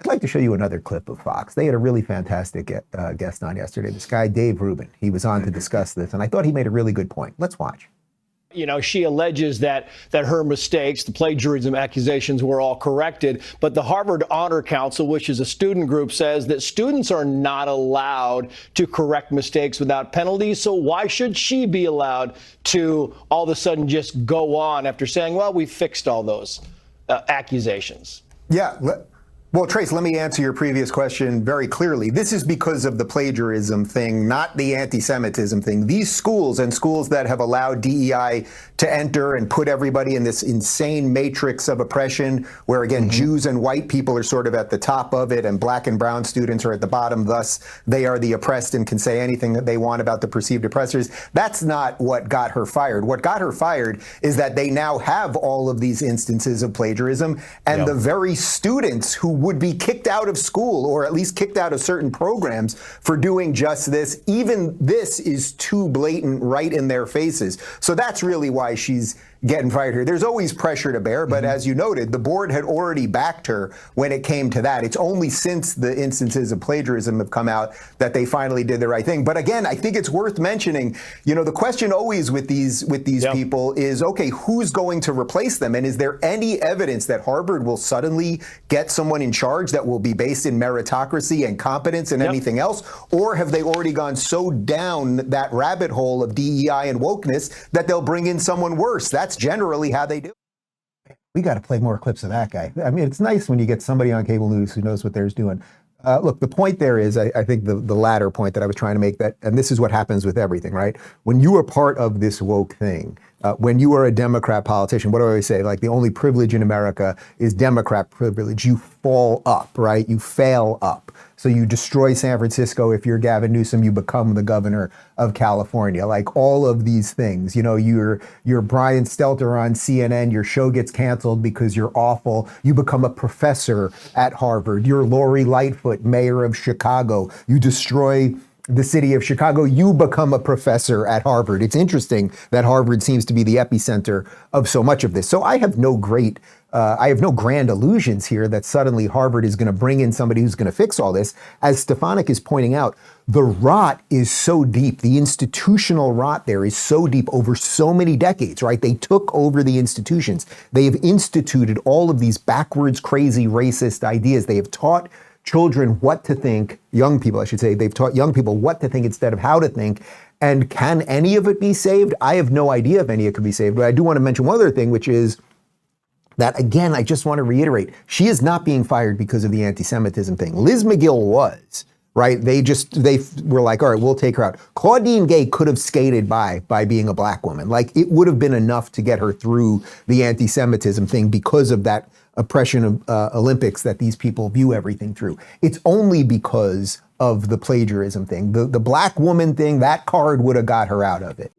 I'd like to show you another clip of Fox. They had a really fantastic guest on yesterday, this guy, Dave Rubin. He was on to discuss this, and I thought he made a really good point. Let's watch. You know, she alleges that her mistakes, the plagiarism accusations, were all corrected. But the Harvard Honor Council, which is a student group, says that students are not allowed to correct mistakes without penalties. So why should she be allowed to all of a sudden just go on after saying, well, we fixed all those accusations? Yeah. Well, Trace, let me answer your previous question very clearly. This is because of the plagiarism thing, not the anti-Semitism thing. These schools and schools that have allowed DEI to enter and put everybody in this insane matrix of oppression, where, again, Jews and white people are sort of at the top of it and black and brown students are at the bottom. Thus, they are the oppressed and can say anything that they want about the perceived oppressors. That's not what got her fired. What got her fired is that they now have all of these instances of plagiarism, and the very students who would be kicked out of school, or at least kicked out of certain programs for doing just this. Even this is too blatant, right in their faces. So that's really why she's getting fired here. There's always pressure to bear, but as you noted, the board had already backed her when it came to that. It's only since the instances of plagiarism have come out that they finally did the right thing. But again, I think it's worth mentioning, you know, the question always with these people is, okay, who's going to replace them? And is there any evidence that Harvard will suddenly get someone in charge that will be based in meritocracy and competence and anything else? Or have they already gone so down that rabbit hole of DEI and wokeness that they'll bring in someone worse? That's generally how they do it. We got to play more clips of that guy. I mean, it's nice when you get somebody on cable news who knows what they're doing. Look, the point there is, I think the latter point that I was trying to make, that, and this is what happens with everything, right? When you are part of this woke thing, when you are a Democrat politician, what do I always say? Like, the only privilege in America is Democrat privilege. You fall up, right? You fail up. So you destroy San Francisco. If you're Gavin Newsom, you become the governor of California. Like, all of these things, you know, you're Brian Stelter on CNN, your show gets canceled because you're awful. You become a professor at Harvard. You're Lori Lightfoot, mayor of Chicago. You destroy the city of Chicago, you become a professor at Harvard. It's interesting that Harvard seems to be the epicenter of so much of this. So I have no grand illusions here that suddenly Harvard is going to bring in somebody who's going to fix all this. As Stefanik is pointing out, the rot is so deep. The institutional rot there is so deep over so many decades, right? They took over the institutions. They have instituted all of these backwards, crazy, racist ideas. They have taught children what to think, young people, I should say. They've taught young people what to think instead of how to think. And can any of it be saved? I have no idea if any of it could be saved. But I do want to mention one other thing, which is that, again, I just want to reiterate, she is not being fired because of the anti-Semitism thing. Liz McGill was, right? They were like, all right, we'll take her out. Claudine Gay could have skated by being a black woman. Like, it would have been enough to get her through the anti-Semitism thing because of that oppression of Olympics that these people view everything through. It's only because of the plagiarism thing. The black woman thing, that card would have got her out of it.